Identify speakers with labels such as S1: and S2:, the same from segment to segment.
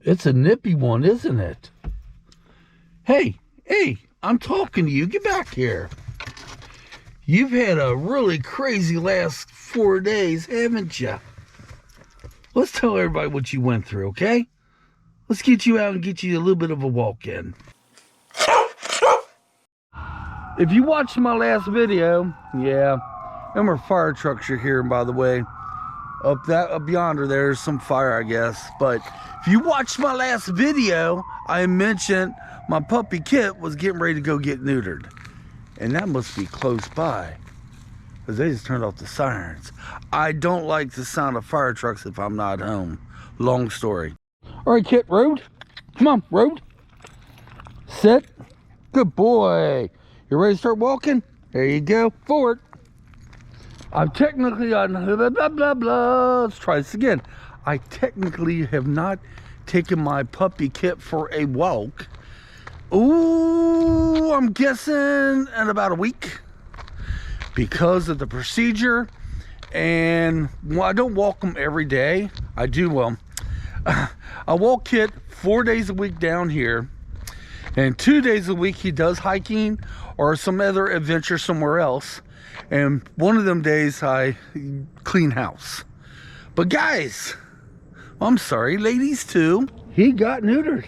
S1: It's a nippy one, isn't it? Hey, I'm talking to you. Get back here. You've had a really crazy last 4 days, haven't you? Let's tell everybody what you went through, okay? Let's get you out and get you a little bit of a walk in. If you watched my last video, yeah, them are fire trucks you're hearing, by the way. Up yonder, there's some fire, I guess. But if you watched my last video, I mentioned my puppy Kitt was getting ready to go get neutered. And that must be close by, because they just turned off the sirens. I don't like the sound of fire trucks if I'm not home. Long story. All right, Kitt, road. Come on, road. Sit. Good boy. You ready to start walking? There you go. Forward. I'm technically on blah, blah, blah, blah. Let's try this again. I technically have not taken my puppy Kitt for a walk. Ooh, I'm guessing in about a week, because of the procedure. And well, I don't walk them every day. I do, I walk Kitt 4 days a week down here, and 2 days a week he does hiking or some other adventure somewhere else. And one of them days I clean house. But guys, I'm sorry, ladies too, he got neutered.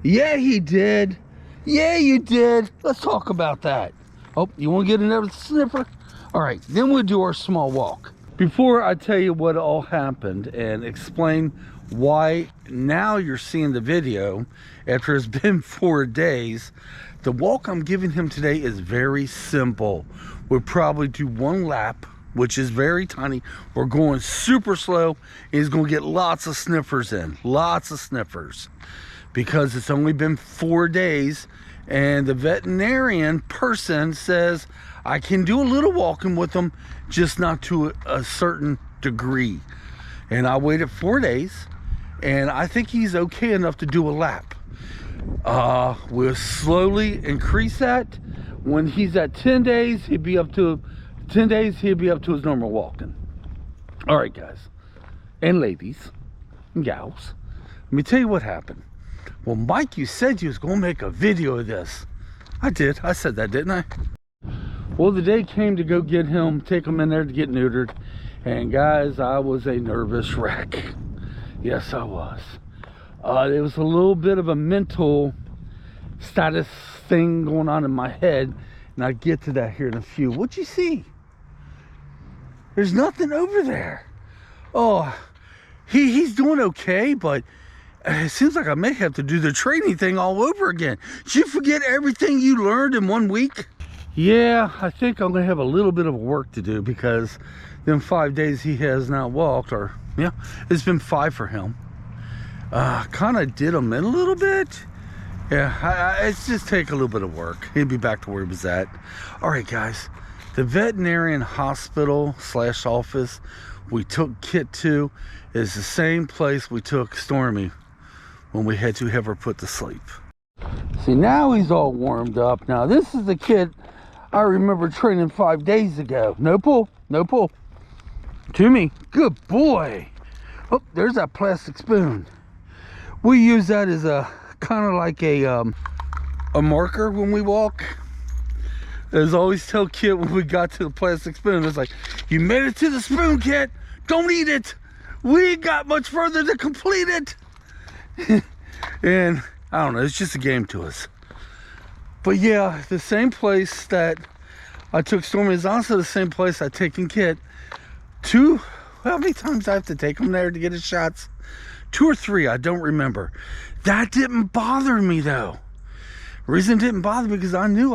S1: Yeah, he did. Yeah, you did. Let's talk about that. Oh, you want to get another sniffer? All right, then we'll do our small walk. Before I tell you what all happened and explain why now you're seeing the video after it's been 4 days, the walk I'm giving him today is very simple. We'll probably do 1 lap, which is very tiny. We're going super slow. He's going to get lots of sniffers in, lots of sniffers, because it's only been 4 days, and the veterinarian person says I can do a little walking with them, just not to a certain degree. And I waited 4 days, and I think he's okay enough to do a lap. We'll slowly increase that. When he's at 10 days, he'll be up to his normal walking. All right, guys and ladies and gals, let me tell you what happened. Well, Mike, you said you was going to make a video of this. I did. I said that, didn't I? Well, the day came to go get him, take him in there to get neutered. And guys, I was a nervous wreck. Yes, I was. It was a little bit of a mental status thing going on in my head. And I'll get to that here in a few. What'd you see? There's nothing over there. Oh, he's doing okay, but it seems like I may have to do the training thing all over again. Did you forget everything you learned in 1 week? Yeah, I think I'm going to have a little bit of work to do, because them 5 days he has not walked, or yeah, it's been 5 for him. Kind of did him in a little bit. Yeah, it's just take a little bit of work. He'll be back to where he was at. All right, guys, the veterinarian hospital / office we took Kitt to is the same place we took Stormy when we had to have her put to sleep. See, now he's all warmed up. Now, this is the Kitt I remember training 5 days ago. No pull, no pull. To me. Good boy. Oh, there's that plastic spoon. We use that as a kind of like a marker when we walk. As I always tell Kitt when we got to the plastic spoon, it's like, you made it to the spoon, Kitt. Don't eat it. We ain't got much further to complete it. And I don't know, it's just a game to us. But yeah, the same place that I took Stormy is also the same place I've taken Kitt to. How many times I have to take him there to get his shots? 2 or 3, I don't remember. That didn't bother me though. The reason it didn't bother me because I knew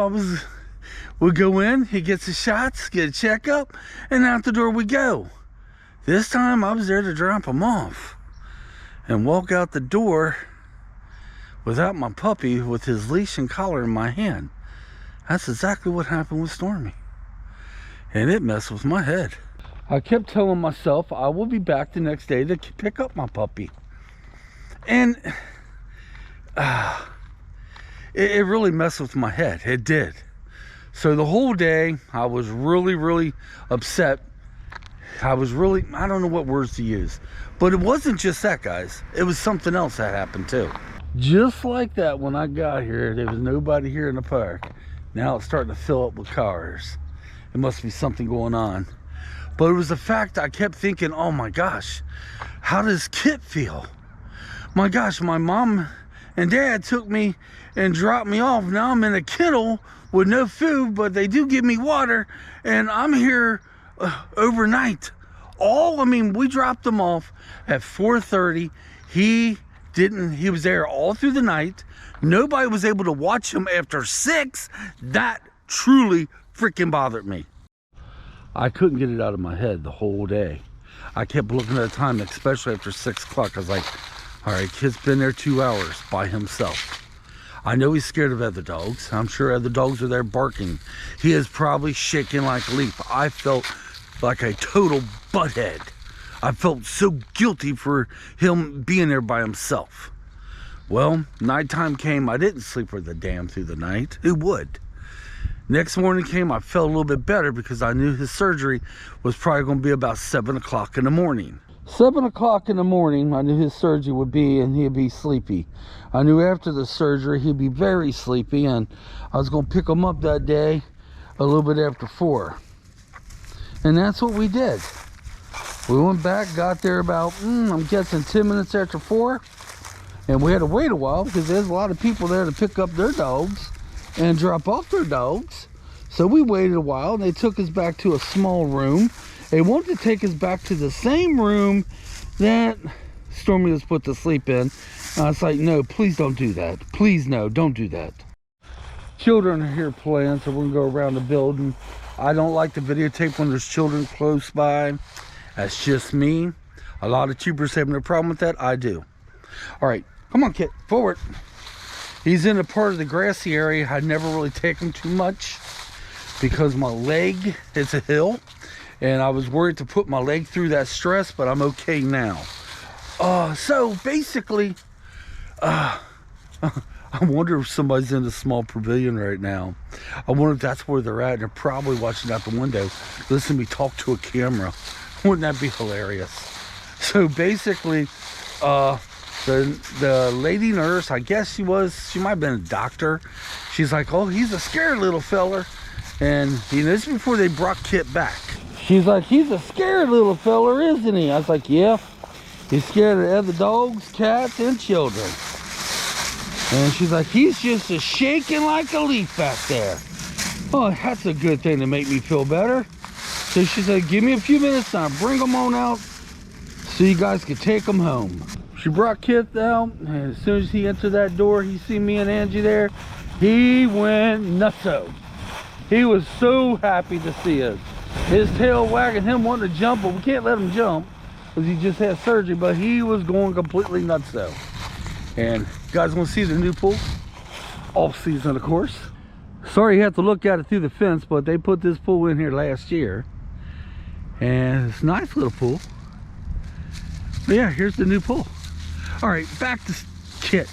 S1: we'd go in, he gets his shots, get a checkup, and out the door we go. This time I was there to drop him off and walk out the door without my puppy with his leash and collar in my hand. That's exactly what happened with Stormy. And it messed with my head. I kept telling myself I will be back the next day to pick up my puppy. And it really messed with my head. It did. So the whole day I was really, really upset I was really, I don't know what words to use. But it wasn't just that, guys. It was something else that happened too. Just like that, when I got here, there was nobody here in the park. Now it's starting to fill up with cars. It must be something going on. But it was the fact I kept thinking, oh my gosh, how does Kitt feel? My gosh, my mom and dad took me and dropped me off. Now I'm in a kennel with no food, but they do give me water, and I'm here overnight. We dropped him off at 4:30. He was there all through the night. Nobody was able to watch him after 6. That truly freaking bothered me. I couldn't get it out of my head the whole day. I kept looking at the time, especially after 6 o'clock. I was like, all right, Kitt's been there 2 hours by himself. I know he's scared of other dogs. I'm sure other dogs are there barking. He is probably shaking like a leaf. I felt like a total butthead. I felt so guilty for him being there by himself. Well, nighttime came. I didn't sleep for the damn through the night. Who would? Next morning came, I felt a little bit better because I knew his surgery was probably going to be about 7 o'clock in the morning. 7 o'clock in the morning, I knew his surgery would be, and he'd be sleepy. I knew after the surgery, he'd be very sleepy, and I was going to pick him up that day a little bit after 4. And that's what we did. We went back, got there about, I'm guessing 10 minutes after 4. And we had to wait a while because there's a lot of people there to pick up their dogs and drop off their dogs. So we waited a while, and they took us back to a small room. They wanted to take us back to the same room that Stormy was put to sleep in. And I was like, no, please don't do that. Please, no, don't do that. Children are here playing, so we're gonna go around the building. I don't like to videotape when there's children close by. That's just me. A lot of troopers have no problem with that. I do. All right, come on, Kitt, forward. He's in a part of the grassy area. I never really take him too much because my leg is a hill, and I was worried to put my leg through that stress, but I'm okay now. So basically, I wonder if somebody's in the small pavilion right now. I wonder if that's where they're at, and they're probably watching out the window, listening to me talk to a camera. Wouldn't that be hilarious? So basically, the lady nurse, I guess she might have been a doctor. She's like, oh, he's a scared little feller. And this is before they brought Kitt back. She's like, he's a scared little feller, isn't he? I was like, yeah. He's scared of other dogs, cats, and children. And she's like, he's just a shaking like a leaf back there. Oh, that's a good thing to make me feel better. So she said, give me a few minutes and I'll bring them on out so you guys can take them home. She brought Kitt out, and as soon as he entered that door, he see me and Angie there. He went nutso. He was so happy to see us. His tail wagging, him wanting to jump, but we can't let him jump because he just had surgery, but he was going completely nutso. And you guys want to see the new pool? Off season, of course. Sorry you have to look at it through the fence, but they put this pool in here last year. And it's a nice little pool. But yeah, here's the new pool. All right, back to Kitt.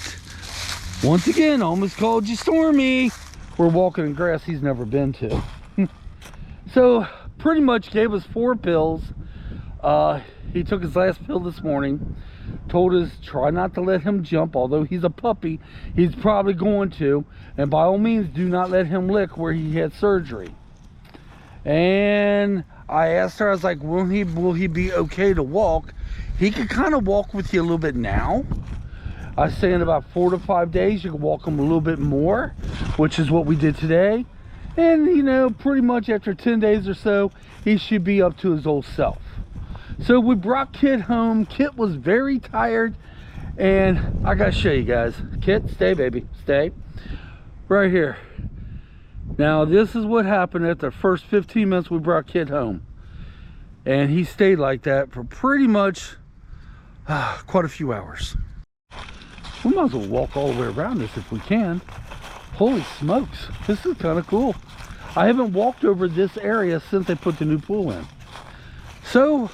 S1: Once again, almost called you Stormy. We're walking in grass he's never been to. So pretty much gave us 4 pills. He took his last pill this morning. Told us try not to let him jump, although he's a puppy. He's probably going to. And by all means, do not let him lick where he had surgery. And I asked her, I was like, will he be okay to walk? He could kind of walk with you a little bit now. I say in about 4 to 5 days, you can walk him a little bit more, which is what we did today. And, pretty much after 10 days or so, he should be up to his old self. So we brought Kitt home. Kitt was very tired. And I got to show you guys. Kitt, stay, baby. Stay. Right here. Now, this is what happened at the first 15 minutes we brought Kitt home. And he stayed like that for pretty much quite a few hours. We might as well walk all the way around this if we can. Holy smokes, this is kind of cool. I haven't walked over this area since they put the new pool in. So,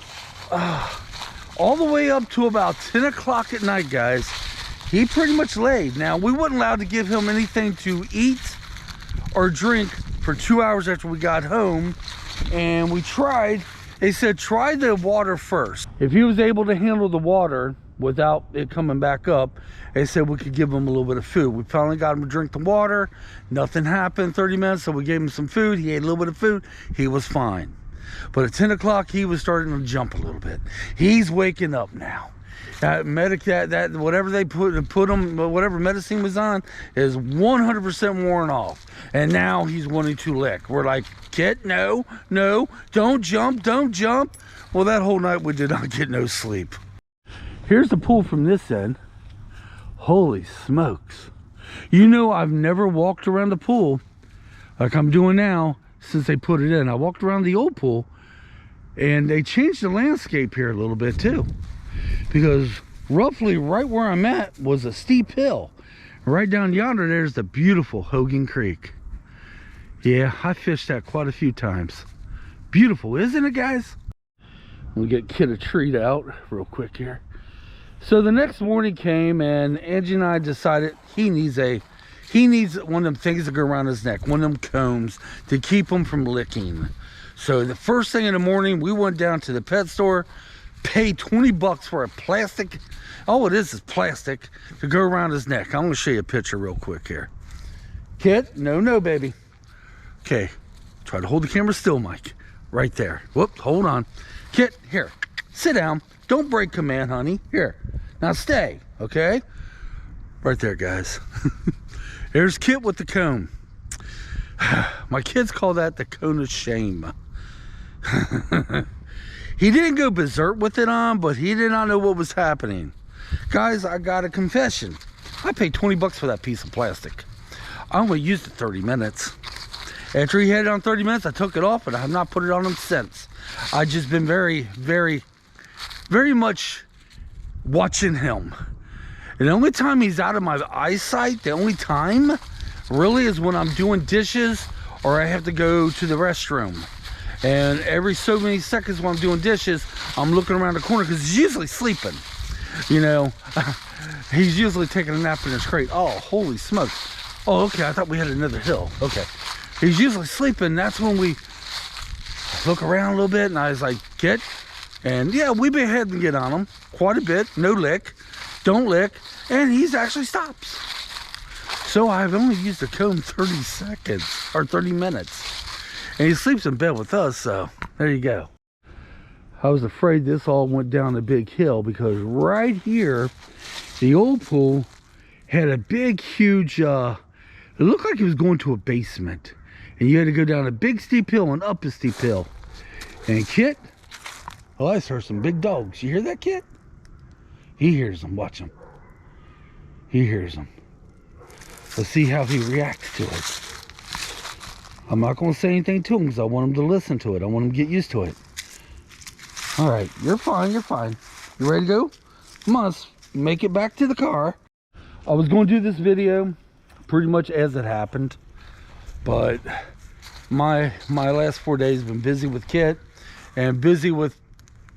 S1: all the way up to about 10 o'clock at night, guys, he pretty much laid. Now, we weren't allowed to give him anything to eat or drink for 2 hours after we got home. And we tried, They said try the water first. If he was able to handle the water without it coming back up, they said we could give him a little bit of food. We finally got him to drink the water. Nothing happened 30 minutes, so we gave him some food. He ate a little bit of food. He was fine. But at 10 o'clock, he was starting to jump a little bit. He's waking up now. That whatever they put him, whatever medicine was on, is 100% worn off. And now he's wanting to lick. We're like, Kitt, no, don't jump, don't jump. Well, that whole night we did not get no sleep. Here's the pool from this end. Holy smokes. You know, I've never walked around the pool like I'm doing now since they put it in. I walked around the old pool, and they changed the landscape here a little bit too. Because roughly right where I'm at was a steep hill. Right down yonder, there's the beautiful Hogan Creek. Yeah, I fished that quite a few times. Beautiful, isn't it, guys? We'll get Kitt a treat out real quick here. So the next morning came, and Angie and I decided he needs one of them things to go around his neck, one of them combs to keep him from licking. So the first thing in the morning, we went down to the pet store, paid 20 bucks for a plastic, all it is plastic, to go around his neck. I'm gonna show you a picture real quick here. Kitt, no, baby. Okay, try to hold the camera still, Mike. Right there. Whoop, hold on. Kitt, here, sit down. Don't break command, honey. Here, now stay, okay? Right there, guys. There's Kitt with the comb. My kids call that the cone of shame. He didn't go berserk with it on, but he did not know what was happening. Guys, I got a confession. I paid 20 bucks for that piece of plastic. I only used it 30 minutes. After he had it on 30 minutes, I took it off, and I have not put it on him since. I've just been very much watching him. And the only time he's out of my eyesight, the only time really is when I'm doing dishes or I have to go to the restroom. And every so many seconds while I'm doing dishes, I'm looking around the corner because he's usually sleeping. You know, he's usually taking a nap in his crate. Oh, holy smokes. Oh, okay, I thought we had another hill. Okay. He's usually sleeping. That's when we look around a little bit, and I was like, Kitt. And yeah, we been ahead and get on him quite a bit. No lick. Don't lick. And he's actually stops. So I've only used the comb 30 seconds or 30 minutes. And he sleeps in bed with us, so there you go. I was afraid this all went down a big hill because right here, the old pool had a big, huge, it looked like it was going to a basement. And you had to go down a big steep hill and up a steep hill. And Kitt, oh, I just heard some big dogs. You hear that, Kitt? He hears them. Watch him. He hears them. Let's see how he reacts to it. I'm not going to say anything to him because I want him to listen to it. I want him to get used to it. All right, you're fine. You're fine. You ready to go? Come on, let's make it back to the car. I was going to do this video pretty much as it happened, but my last 4 days have been busy with Kitt and busy with,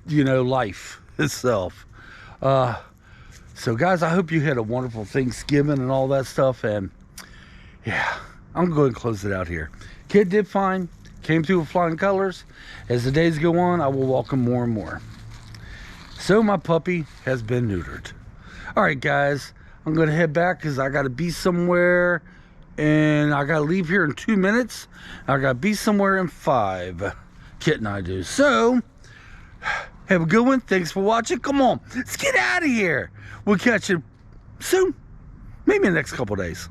S1: you know, life itself. So guys, I hope you had a wonderful Thanksgiving and all that stuff. And yeah, I'm going to go ahead and close it out here. Kitt did fine, came through with flying colors. As the days go on, I will welcome more and more. So my puppy has been neutered. All right, guys, I'm going to head back because I got to be somewhere, and I got to leave here in 2 minutes. I got to be somewhere in 5. Kitt and I do. So have a good one. Thanks for watching. Come on, let's get out of here. We'll catch you soon, maybe in the next couple days.